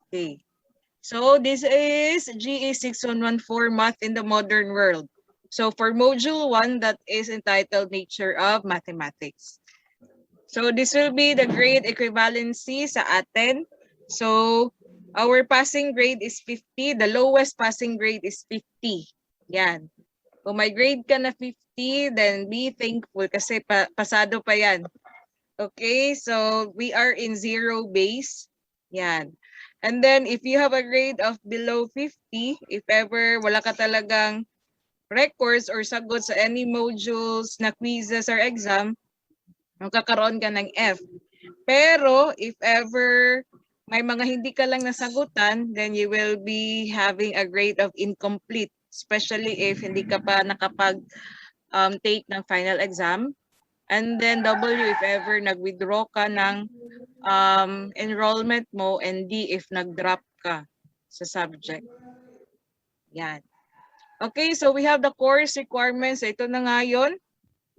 Okay. So this is GE 6114 Math in the Modern World. So for module 1, that is entitled Nature of Mathematics. So this will be the grade equivalency sa atin. So our passing grade is 50. The lowest passing grade is 50. Yan. Kung may grade ka na 50, then be thankful kasi pasado pa yan. Okay, so we are in zero base. Yan. And then if you have a grade of below 50, if ever wala ka talagang records or sagot sa any modules na quizzes or exam, magkakaroon ka ng F. Pero if ever may mga hindi ka lang nasagutan, then you will be having a grade of incomplete, especially if hindi ka pa nakapag take ng final exam. And then W if ever nag-withdraw ka ng enrollment mo, and D if nag-drop ka sa subject. Yan. Okay, so we have the course requirements. Ito na nga yun,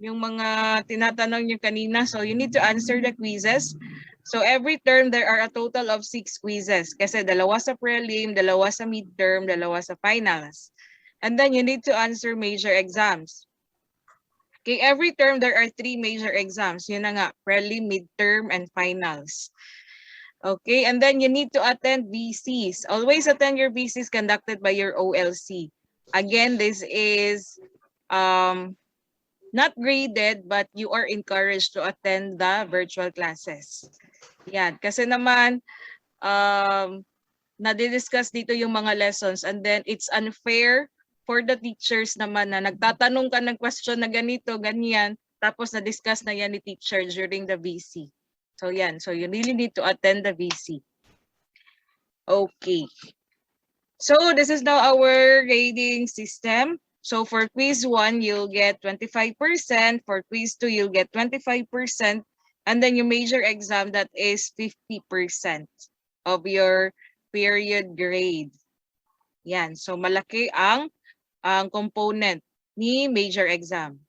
yung mga tinatanong nyo kanina. So you need to answer the quizzes. So every term, there are a total of 6 quizzes. Kasi dalawa sa prelim, dalawa sa midterm, dalawa sa finals. And then you need to answer major exams. Okay, every term, there are 3 major exams. Yun na nga, prelim, midterm, and finals. Okay, and then you need to attend VCs. Always attend your VCs conducted by your OLC. Again, this is not graded, but you are encouraged to attend the virtual classes. Yan, kasi naman, nadidiscuss dito yung mga lessons, and then it's unfair for the teachers naman na nagtatanong ka ng question na ganito, ganyan, tapos na-discuss na yan ni teacher during the VC. So yan, so you really need to attend the VC. Okay. So this is now our grading system. So for quiz 1, you'll get 25%. For quiz 2, you'll get 25%. And then your major exam, that is 50% of your period grade. Yan. So malaki ang component ni major exam.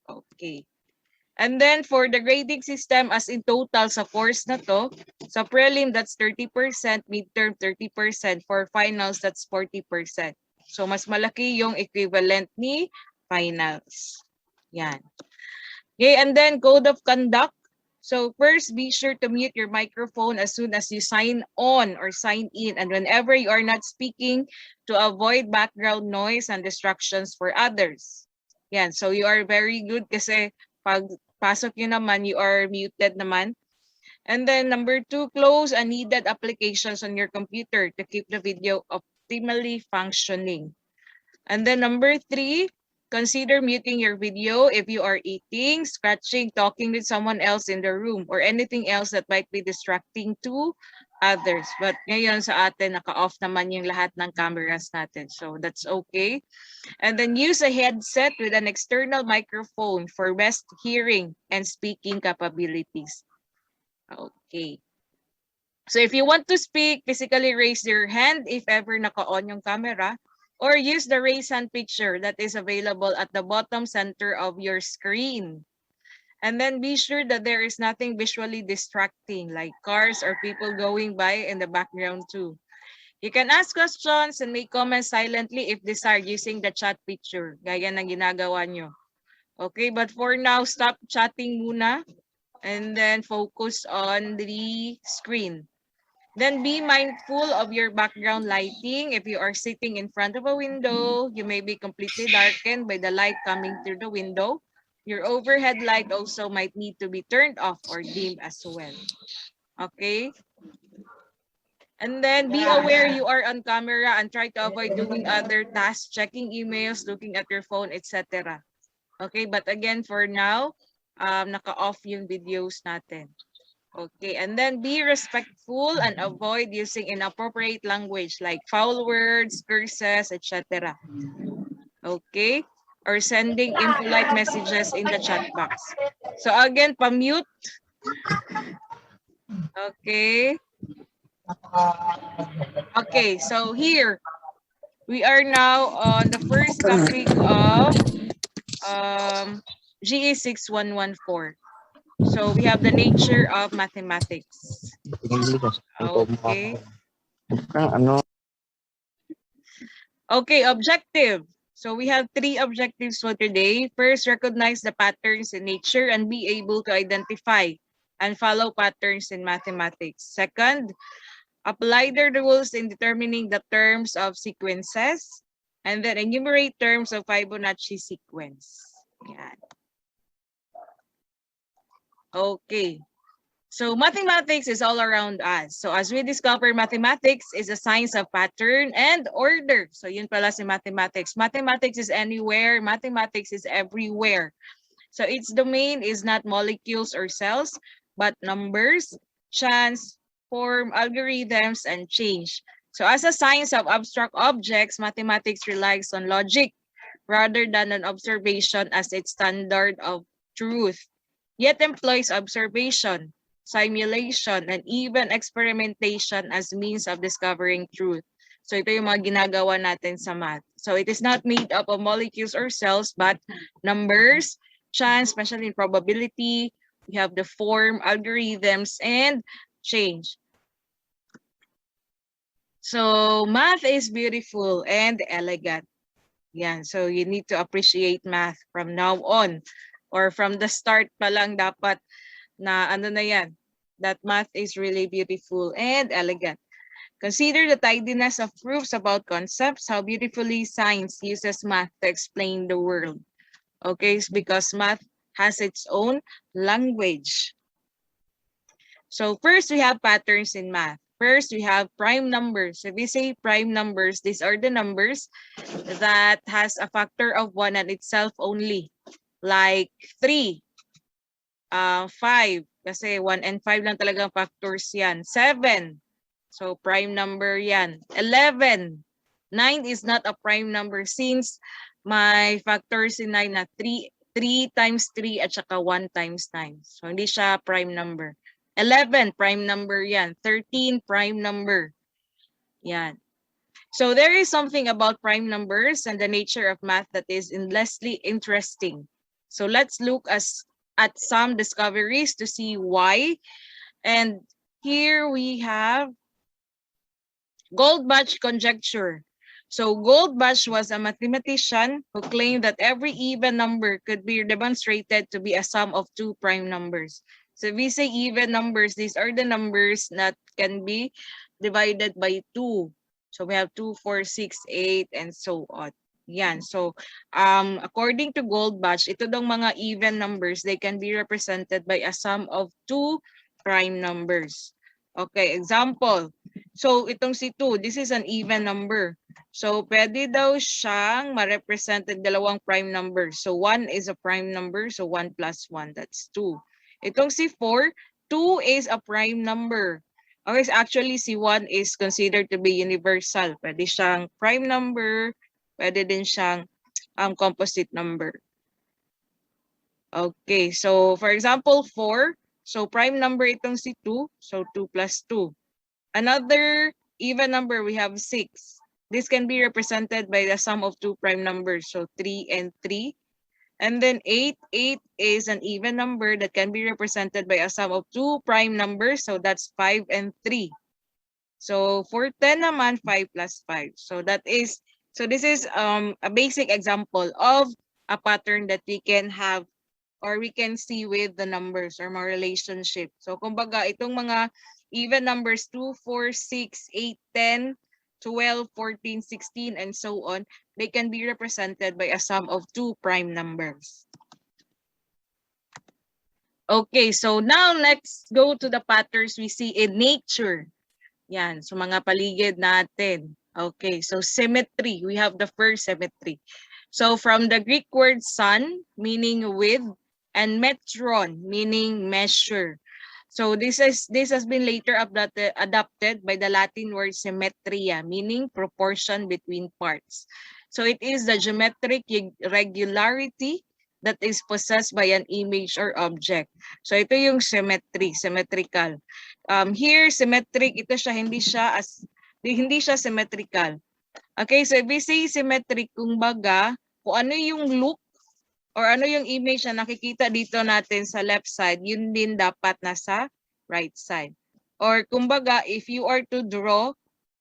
Okay. And then for the grading system, as in total sa course na to, sa prelim, that's 30%, midterm 30%, for finals, that's 40%. So mas malaki yung equivalent ni finals. Yan. Okay, and then code of conduct. So first, be sure to mute your microphone as soon as you sign on or sign in, and whenever you are not speaking, to avoid background noise and distractions for others. Yan, so you are very good kasi pag pasok yun naman, you are muted naman. And then number 2, close unneeded applications on your computer to keep the video optimally functioning. And then number 3, consider muting your video if you are eating, scratching, talking with someone else in the room, or anything else that might be distracting to others. But ngayon sa atin, naka-off naman yung lahat ng cameras natin. So that's okay. And then use a headset with an external microphone for best hearing and speaking capabilities. Okay. So if you want to speak, physically raise your hand if ever naka-on yung camera, or use the raise hand picture that is available at the bottom center of your screen. And then be sure that there is nothing visually distracting like cars or people going by in the background too. You can ask questions and make comments silently if desired using the chat feature, gaya ng ginagawa nyo. Okay, but for now, stop chatting muna and then focus on the screen. Then be mindful of your background lighting. If you are sitting in front of a window, you may be completely darkened by the light coming through the window. Your overhead light also might need to be turned off or dimmed as well. Okay? And then be aware you are on camera and try to avoid doing other tasks, checking emails, looking at your phone, etc. Okay, but again, for now, naka-off yung videos natin. Okay, and then be respectful and avoid using inappropriate language like foul words, curses, etc. Okay, or sending impolite messages in the chat box. So again, pa-mute. Okay. Okay, so here, we are now on the first topic of GE 6114. So we have the nature of mathematics. Okay. Ano? Okay, objective. So we have 3 objectives for today. First, recognize the patterns in nature and be able to identify and follow patterns in mathematics. Second, apply the rules in determining the terms of sequences. And then enumerate terms of Fibonacci sequence. Yan. Okay. So mathematics is all around us. So as we discover, mathematics is a science of pattern and order. So yun pala si mathematics. Mathematics is anywhere. Mathematics is everywhere. So its domain is not molecules or cells, but numbers, chance, form, algorithms, and change. So as a science of abstract objects, mathematics relies on logic rather than an observation as its standard of truth, yet employs observation, simulation, and even experimentation as means of discovering truth. So ito yung mga ginagawa natin sa math. So it is not made up of molecules or cells, but numbers, chance, especially in probability, we have the form, algorithms, and change. So math is beautiful and elegant. Yan. So you need to appreciate math from now on, or from the start pa lang dapat na ano na yan, that math is really beautiful and elegant. Consider the tidiness of proofs about concepts, how beautifully science uses math to explain the world. Okay, it's because math has its own language. So first we have patterns in math. First, we have prime numbers. If we say prime numbers, these are the numbers that has a factor of 1 and itself only. Like 3, 5, kasi 1 and 5 lang talagang factors yan. 7, so prime number yan. 11, 9 is not a prime number since may factors in 9 na 3 times 3 at saka 1 times 9. So hindi siya prime number. 11, prime number yan. 13, prime number. Yan. So there is something about prime numbers and the nature of math that is endlessly interesting. So let's look at some discoveries to see why. And here we have Goldbach conjecture. So Goldbach was a mathematician who claimed that every even number could be demonstrated to be a sum of 2 prime numbers. So if we say even numbers, these are the numbers that can be divided by 2. So we have 2, 4, 6, 8, and so on. Yan. So according to Goldbach, ito dong mga even numbers, they can be represented by a sum of 2 prime numbers. Okay, example. So itong si 2, this is an even number. So pwede daw siyang ma-represent ng dalawang prime number. So 1 is a prime number, so 1 plus 1, that's 2. Itong si 4, 2 is a prime number. Okay, so actually si 1 is considered to be universal. Pwede siyang prime number, pwede din siyang composite number. Okay, so for example, 4, so prime number itong si 2, so 2 plus 2. Another even number, we have 6. This can be represented by the sum of 2 prime numbers, so 3 and 3. And then 8, 8 is an even number that can be represented by a sum of 2 prime numbers, so that's 5 and 3. So for 10 naman, 5 plus 5. So this is a basic example of a pattern that we can have or we can see with the numbers or mga relationship. So kumbaga itong mga even numbers 2, 4, 6, 8, 10, 12, 14, 16, and so on, they can be represented by a sum of 2 prime numbers. Okay, so now let's go to the patterns we see in nature. Yan, so mga paligid natin. Okay, so symmetry. We have the first symmetry. So from the Greek word sun, meaning with, and metron, meaning measure. So this has been later adopted by the Latin word symmetria, meaning proportion between parts. So it is the geometric regularity that is possessed by an image or object. So ito yung symmetry, symmetrical. Here symmetric, ito siya hindi siya symmetrical. Okay, so if we say symmetric, kumbaga, kung ano yung look or ano yung image na nakikita dito natin sa left side, yun din dapat nasa right side. Or kumbaga, if you are to draw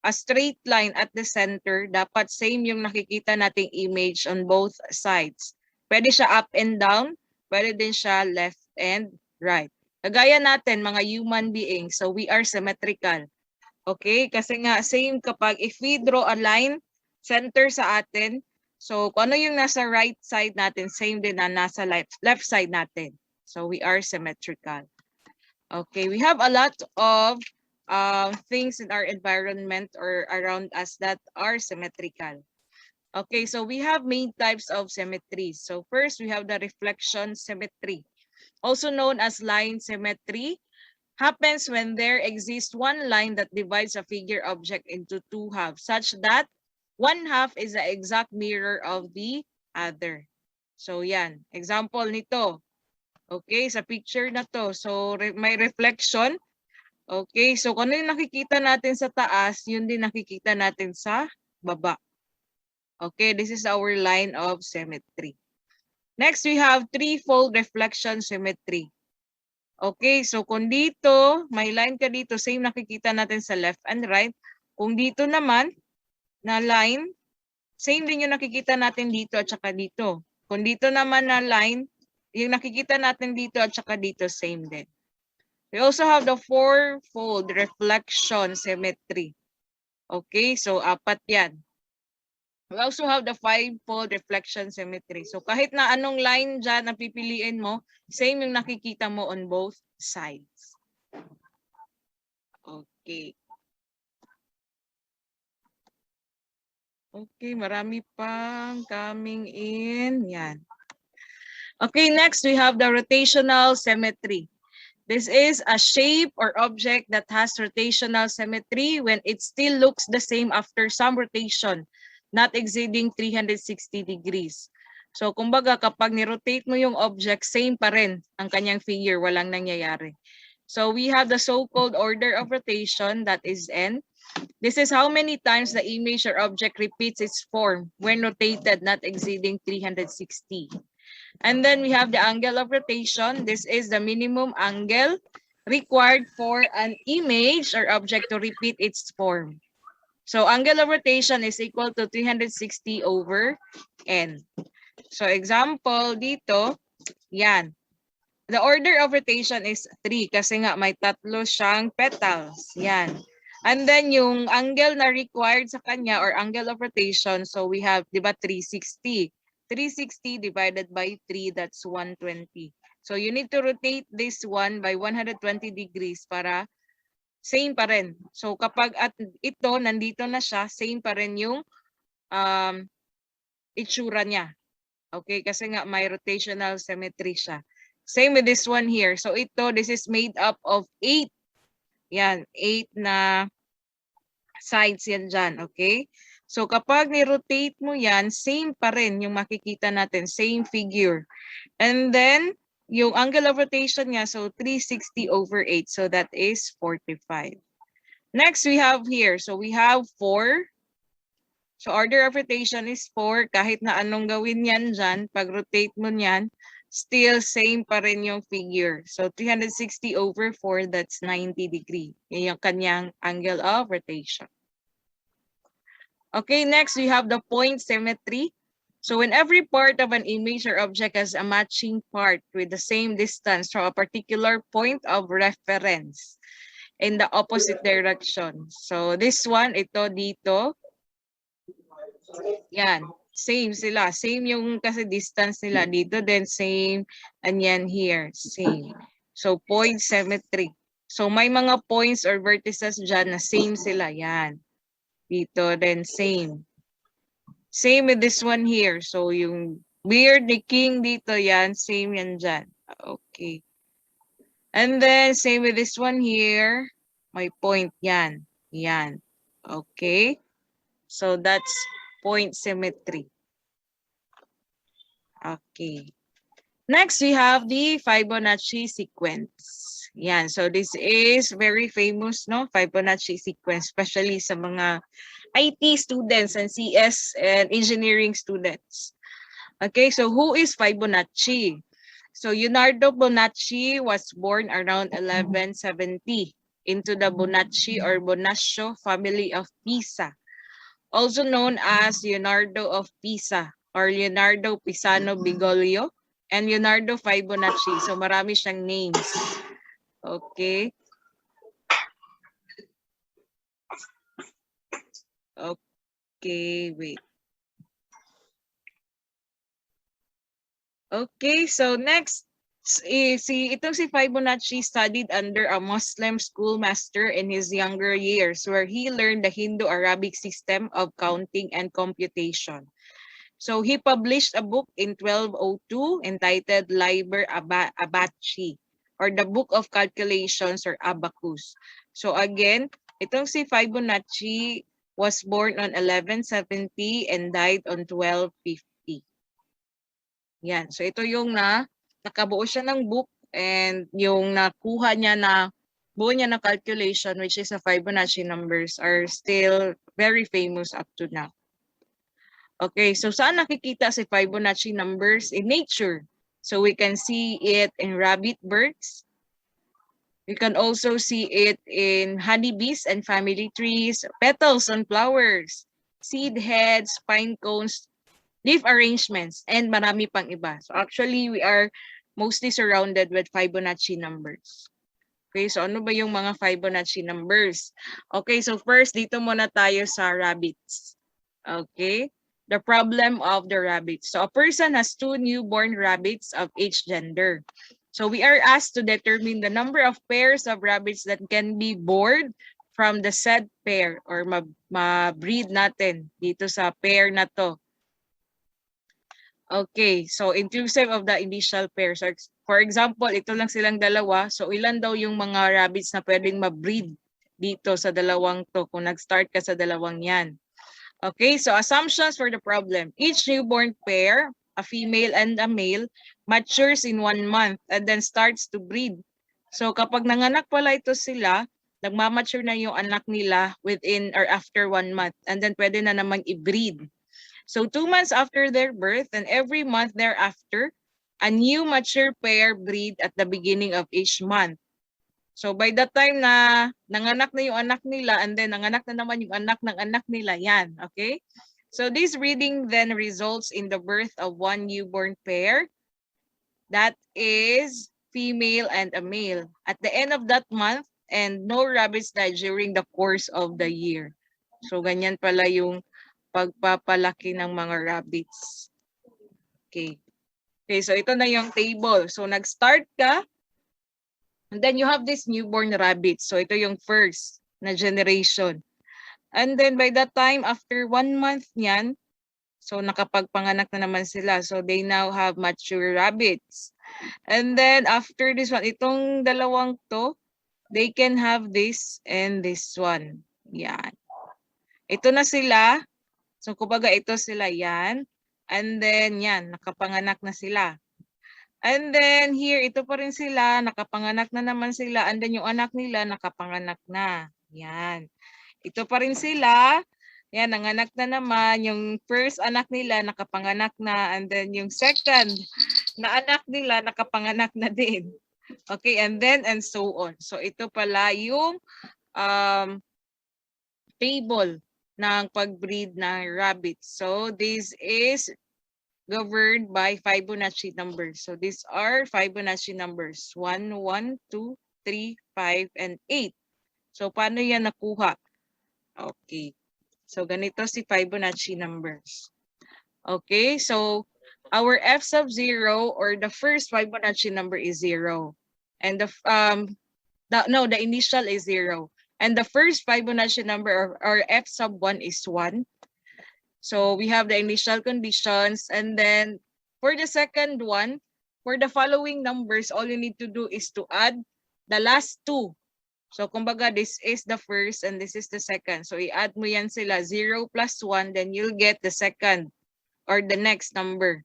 a straight line at the center, dapat same yung nakikita nating image on both sides. Pwede siya up and down, pwede din siya left and right. Kagaya natin, mga human beings, so we are symmetrical. Okay? Kasi nga, same kapag if we draw a line, center sa atin, so kung ano yung nasa right side natin, same din na nasa left side natin. So we are symmetrical. Okay, we have a lot of things in our environment or around us that are symmetrical. Okay, so we have main types of symmetry. So first, we have the reflection symmetry, also known as line symmetry. Happens when there exists one line that divides a figure object into two halves, such that one half is the exact mirror of the other. So yan, example nito. Okay, sa picture na to. So may reflection. Okay, so kung ano yung nakikita natin sa taas, yun din nakikita natin sa baba. Okay, this is our line of symmetry. Next, we have threefold reflection symmetry. Okay, so kung dito, may line ka dito, same nakikita natin sa left and right. Kung dito naman, na line, same din yung nakikita natin dito at saka dito. Kung dito naman na line, yung nakikita natin dito at saka dito, same din. We also have the fourfold reflection symmetry. Okay, so apat yan. We also have the fivefold reflection symmetry. So kahit na anong line dyan na pipiliin mo, same yung nakikita mo on both sides. Okay. Okay, marami pang coming in. Yan. Okay, next we have the rotational symmetry. This is a shape or object that has rotational symmetry when it still looks the same after some rotation, not exceeding 360 degrees. So, kumbaga, kapag ni-rotate mo yung object, same pa rin ang kanyang figure, walang nangyayari. So, we have the so-called order of rotation, that is N. This is how many times the image or object repeats its form when rotated, not exceeding 360. And then we have the angle of rotation. This is the minimum angle required for an image or object to repeat its form. So angle of rotation is equal to 360 over N. So example dito, yan. The order of rotation is 3 kasi nga may tatlo siyang petals. Yan. And then yung angle na required sa kanya or angle of rotation, so we have, di ba, 360. 360 divided by 3, that's 120. So you need to rotate this one by 120 degrees para same pa rin. So kapag at ito, nandito na siya, same pa rin yung itsura niya. Okay, kasi nga may rotational symmetry siya. Same with this one here. So ito, this is made up of 8. Yan, 8 na sides yan dyan, okay? So kapag ni-rotate mo yan, same pa rin yung makikita natin, same figure. And then, yung angle of rotation niya, so 360 over 8, so that is 45. Next, we have here, so we have 4. So order of rotation is 4, kahit na anong gawin yan dyan, pag rotate mo yan, still same pa rin yung figure. So 360 over 4, that's 90 degree. Yan yung kanyang angle of rotation. Okay, next we have the point symmetry. So when every part of an image or object has a matching part with the same distance from a particular point of reference in the opposite direction. So this one, ito dito. Yan, same sila. Same yung kasi distance nila dito, then same, and yan here, same. So point symmetry. So may mga points or vertices dyan na same sila, yan. Dito, then same. Same with this one here. So yung weird ni king dito, yan, same yan dyan. Okay. And then same with this one here. May point yan. Yan. Okay. So that's point symmetry. Okay. Next, we have the Fibonacci sequence. Yan. So this is very famous, no? Fibonacci sequence, especially sa mga IT students and CS and engineering students. Okay, so who is Fibonacci? So Leonardo Fibonacci was born around 1170. into the Bonacci or Bonaccio family of Pisa, also known as Leonardo of Pisa or Leonardo Pisano Bigoglio and Leonardo Fibonacci. So marami siyang names. Okay. Okay, wait. Okay, so next itong si Fibonacci studied under a Muslim schoolmaster in his younger years where he learned the Hindu-Arabic system of counting and computation. So he published a book in 1202 entitled Liber Abaci or the Book of Calculations or Abacus. So again, itong si Fibonacci was born on 1170 and died on 1250. Yan. So ito yung nakabuo siya ng book and yung nakuha niya na buo niya na calculation which is a Fibonacci numbers are still very famous up to now. Okay, so saan nakikita si Fibonacci numbers? In nature. So we can see it in rabbit birds. We can also see it in honeybees and family trees, petals on flowers, seed heads, pine cones, leaf arrangements, and marami pang iba. So actually, we are mostly surrounded with Fibonacci numbers. Okay, so ano ba yung mga Fibonacci numbers? Okay, so first, dito muna tayo sa rabbits. Okay, the problem of the rabbits. So a person has 2 newborn rabbits of each gender. So we are asked to determine the number of pairs of rabbits that can be born from the said pair or ma-breed natin dito sa pair na to. Okay, so inclusive of the initial pair. So for example, ito lang silang dalawa. So ilan daw yung mga rabbits na pwedeng ma-breed dito sa dalawang to kung nag-start ka sa dalawang yan. Okay, so assumptions for the problem. Each newborn pair, a female and a male, matures in 1 month and then starts to breed. So kapag nanganak pala ito sila, nagmamature na yung anak nila within or after 1 month and then pwede na namang i-breed. So 2 months after their birth and every month thereafter, a new mature pair breed at the beginning of each month. So by the time na nanganak na yung anak nila and then nanganak na naman yung anak ng anak nila, yan, okay? So this breeding then results in the birth of 1 newborn pair that is female and a male at the end of that month and no rabbits die during the course of the year. So ganyan pala yung pagpapalaki ng mga rabbits. Okay. Okay, so ito na yung table. So nag-start ka and then you have this newborn rabbits. So ito yung first na generation. And then by that time, after 1 month niyan, so nakapagpanganak na naman sila. So they now have mature rabbits. And then after this one, itong dalawang to, they can have this and this one. Yan. Ito na sila. So kumbaga ito sila yan. And then yan, nakapanganak na sila. And then here, ito pa rin sila, nakapanganak na naman sila. And then yung anak nila, nakapanganak na. Yan. Ito pa rin sila. Yan, nanganak na naman. Yung first anak nila, nakapanganak na. And then yung second na anak nila, nakapanganak na din. Okay, and then and so on. So ito pala yung table ng pag-breed ng rabbits. So this is governed by Fibonacci numbers. So these are Fibonacci numbers. 1, 1, 2, 3, 5, and 8. So paano yan nakuha? Okay. So ganito si Fibonacci numbers. Okay, so our f sub 0 or the first Fibonacci number is 0. And the initial is 0. And the first Fibonacci number or f sub 1 is 1. So we have the initial conditions. And then for the second one, for the following numbers, all you need to do is to add the last two. So kumbaga, this is the first and this is the second. So i-add mo yan sila, 0 plus 1, then you'll get the second or the next number.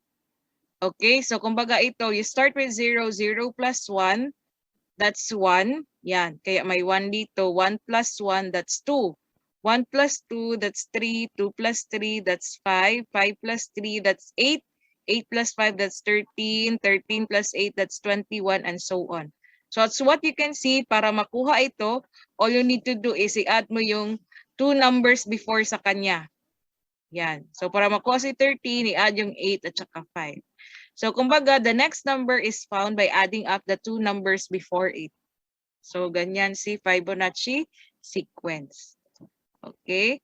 Okay, so kumbaga ito, you start with 0, 0 plus 1, that's 1. Yan, kaya may 1 dito. 1 plus 1, that's 2. 1 plus 2, that's 3. 2 plus 3, that's 5. 5 plus 3, that's 8. 8 plus 5, that's 13. 13 plus 8, that's 21, and so on. So that's what you can see. Para makuha ito, all you need to do is i-add mo yung 2 numbers before sa kanya. Yan. So para makuha si 13, i-add yung 8 at saka 5. So kumbaga, the next number is found by adding up the 2 numbers before it. So ganyan si Fibonacci sequence. Okay?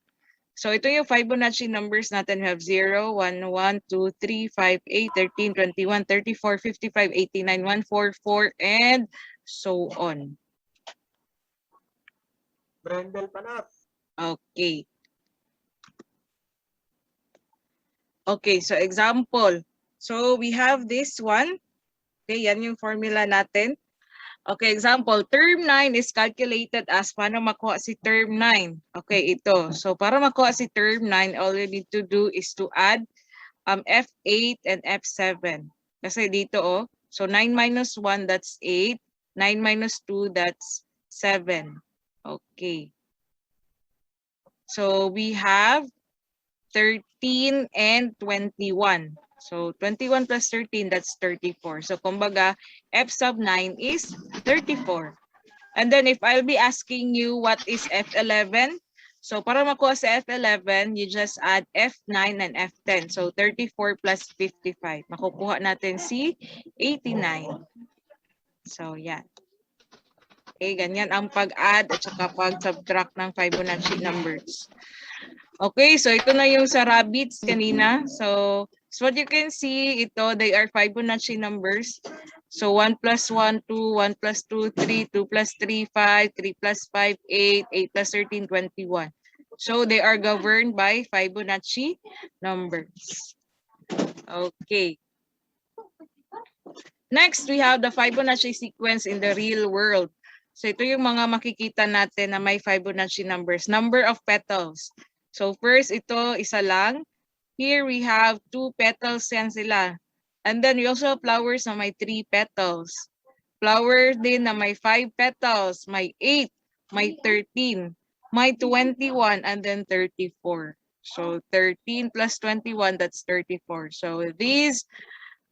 So ito yung Fibonacci numbers natin. We have 0, 1, 1, 2, 3, 5, 8, 13, 21, 34, 55, 89, 144, and so on. Brendel Panat. Okay. Okay, so example. So we have this one. Okay, yan yung formula natin. Okay, example, term 9 is calculated as paano makuha si term 9. Okay, ito. So para makuha si term 9, all you need to do is to add F8 and F7. Kasi dito so 9 minus 1, that's 8. 9 minus 2, that's 7. Okay. So we have 13 and 21. So 21 plus 13, that's 34. So kumbaga, F sub 9 is 34. And then if I'll be asking you what is F11, so para makuha sa F11, you just add F9 and F10. So 34 plus 55. Makukuha natin si 89. So yan. Okay, ganyan ang pag-add at saka pag-subtract ng Fibonacci numbers. Okay, so ito na yung sa rabbits kanina. So what you can see, they are Fibonacci numbers. So 1 plus 1, 2, 1 plus 2, 3, 2 plus 3, 5, 3 plus 5, 8, 8 plus 13, 21. So they are governed by Fibonacci numbers. Okay. Next, we have the Fibonacci sequence in the real world. So ito yung mga makikita natin na may Fibonacci numbers. Number of petals. So first, ito isa lang. Here we have 2 petals yan sila. And then we also have flowers na may 3 petals. Flower din na may 5 petals, may 8, may 13, may 21, and then 34. So 13 plus 21, that's 34. So these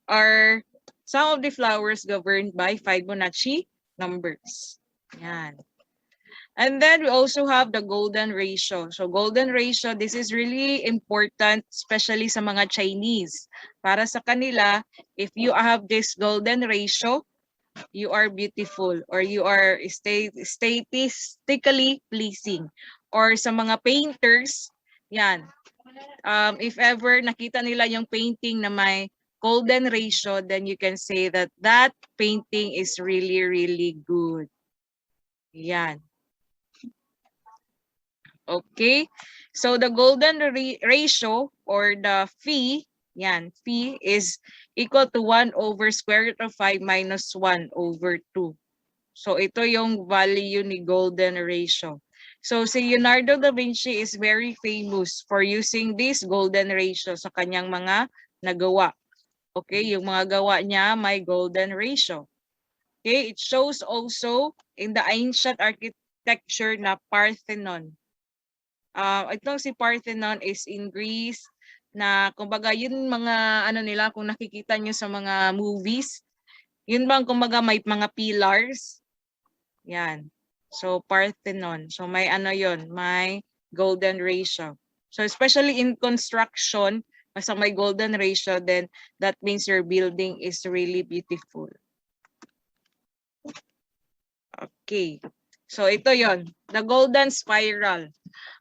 are some of the flowers governed by Fibonacci numbers. Yan. And then we also have the golden ratio. So golden ratio, this is really important, especially sa mga Chinese. Para sa kanila, if you have this golden ratio, you are beautiful or you are statistically pleasing. Or sa mga painters, yan. If ever nakita nila yung painting na may golden ratio, then you can say that that painting is really, really good. Yan. Okay, so the golden ratio or the phi, phi is equal to 1 over square root of 5 minus 1 over 2. So ito yung value ni golden ratio. So si Leonardo da Vinci is very famous for using this golden ratio sa kanyang mga nagawa. Okay, yung mga gawa niya may golden ratio. Okay, it shows also in the ancient architecture na Parthenon. Itong si Parthenon is in Greece na kumbaga yun mga nila kung nakikita nyo sa mga movies, yun bang kumbaga may mga pillars. Yan. So Parthenon. So may yun, may golden ratio. So especially in construction, basta may golden ratio, then that means your building is really beautiful. Okay. So ito yon, the golden spiral.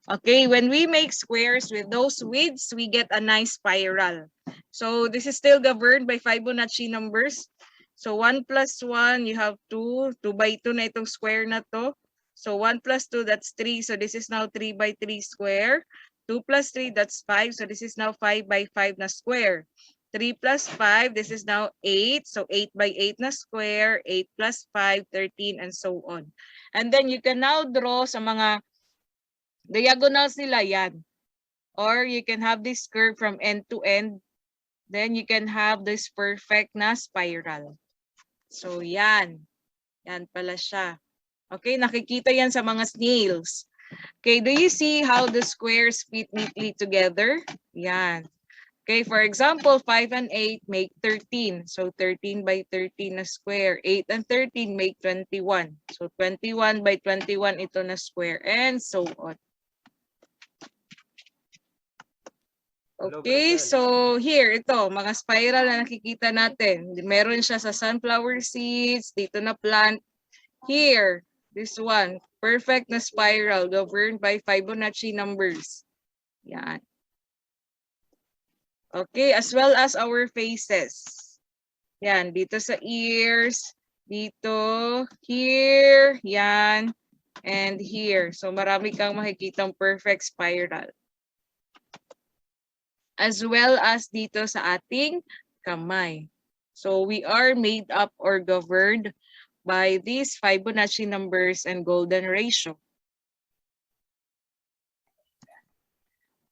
Okay, when we make squares with those widths, we get a nice spiral. So this is still governed by Fibonacci numbers. So 1 plus 1, you have 2. 2 by 2 na itong square na to. So 1 plus 2, that's 3. So this is now 3 by 3 square. 2 plus 3, that's 5. So this is now 5 by 5 na square. 3 plus 5, this is now 8. So 8 by 8 na square. 8 plus 5, 13, and so on. And then you can now draw sa mga diagonals nila yan. Or you can have this curve from end to end. Then you can have this perfect na spiral. So yan. Yan pala siya. Okay, nakikita yan sa mga snails. Okay, do you see how the squares fit neatly together? Yan. Okay, for example, 5 and 8 make 13. So 13 by 13 na square. 8 and 13 make 21. So 21 by 21 ito na square, and so on. Okay, so here, ito, mga spiral na nakikita natin. Meron siya sa sunflower seeds, dito na plant. Here, this one, perfect na spiral governed by Fibonacci numbers. Yan. Okay, as well as our faces. Yan, dito sa ears, dito, here, yan, and here. So marami kang makikitang perfect spiral. As well as dito sa ating kamay. So we are made up or governed by these Fibonacci numbers and golden ratio.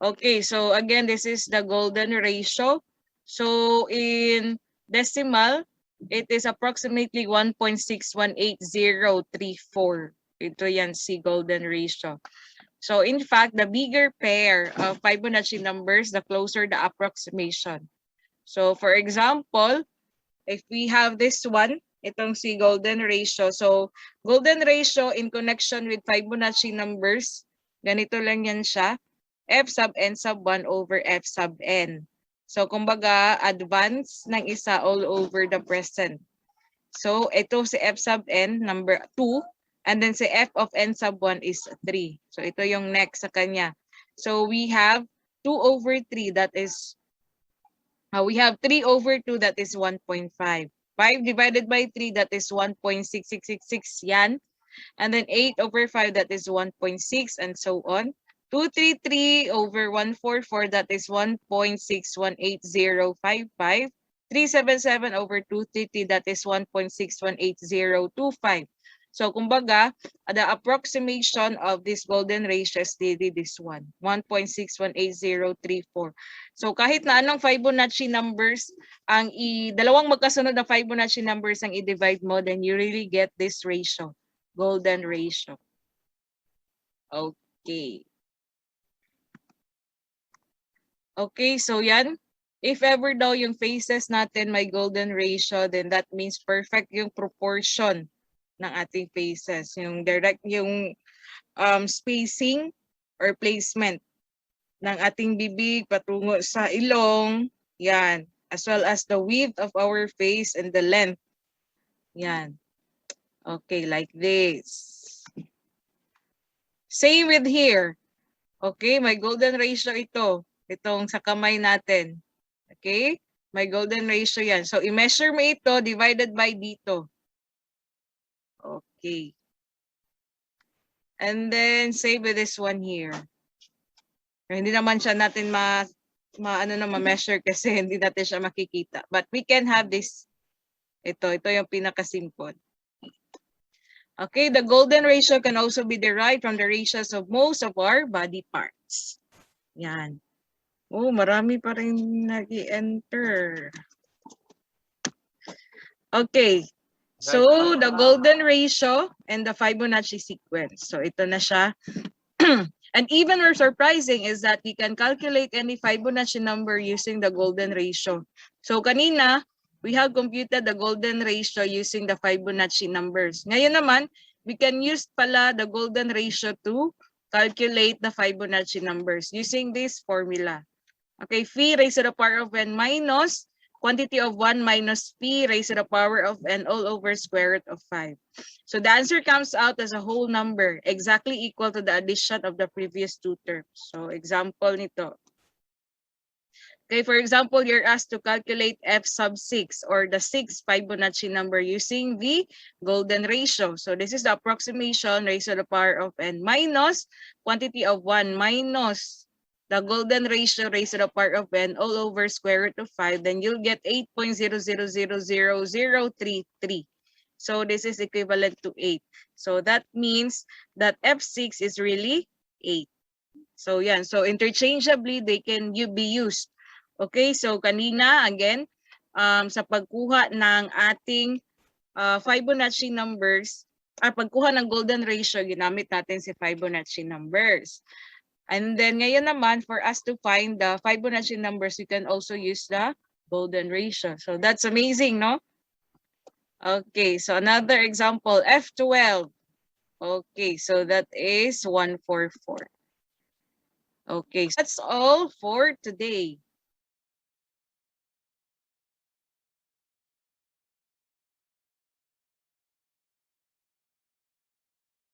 Okay, so again, this is the golden ratio. So in decimal, it is approximately 1.618034. Ito yan si golden ratio. So in fact, the bigger pair of Fibonacci numbers, the closer the approximation. So for example, if we have this one, itong si golden ratio. So golden ratio in connection with Fibonacci numbers, ganito lang yan siya. F sub n sub 1 over F sub n. So kumbaga, advance ng isa all over the present. So ito si F sub n, number 2. And then si F of n sub 1 is 3. So ito yung next sa kanya. So we have 2 over 3, that is, we have 3 over 2, that is 1.5. 5 divided by 3, that is 1.6666 yan. And then 8 over 5, that is 1.6, and so on. 233 over 144, that is 1.618055. 377 over 230, that is 1.618025. So kumbaga, the approximation of this golden ratio is this one, 1.618034. So kahit na anong Fibonacci numbers, dalawang magkasunod na Fibonacci numbers ang i-divide mo, then you really get this ratio, golden ratio. Okay. Okay, so yan. If ever daw yung faces natin may golden ratio, then that means perfect yung proportion ng ating faces. Yung direct, yung spacing or placement ng ating bibig patungo sa ilong. Yan. As well as the width of our face and the length. Yan. Okay, like this. Same with here. Okay, may golden ratio ito. Itong sa kamay natin. Okay? May golden ratio yan. So, i-measure mo ito divided by dito. Okay. And then, same with this one here. Hindi naman siya natin ma-measure kasi hindi natin siya makikita. But we can have this. Ito yung pinaka-simple. Okay, the golden ratio can also be derived from the ratios of most of our body parts. Yan. Oh, marami pa rin nag-i-enter. Okay. So, the golden ratio and the Fibonacci sequence. So, ito na siya. And even more surprising is that we can calculate any Fibonacci number using the golden ratio. So, kanina, we have computed the golden ratio using the Fibonacci numbers. Ngayon naman, we can use pala the golden ratio to calculate the Fibonacci numbers using this formula. Okay, phi raised to the power of n minus quantity of 1 minus p raised to the power of n all over square root of 5. So the answer comes out as a whole number, exactly equal to the addition of the previous two terms. So example nito. Okay, for example, you're asked to calculate f sub 6 or the 6th Fibonacci number using the golden ratio. So this is the approximation raised to the power of n minus quantity of 1 minus the golden ratio raised to the power of n all over square root of 5, then you'll get 8.00000033. So this is equivalent to 8. So that means that F6 is really 8. So yan. So interchangeably, they can be used. Okay, so kanina, again, sa pagkuha ng ating Fibonacci numbers, pagkuha ng golden ratio, ginamit natin si Fibonacci numbers. And then ngayon naman, for us to find the Fibonacci numbers, you can also use the golden ratio. So that's amazing, no? Okay, so another example, F12. Okay, so that is 144. Okay, so that's all for today.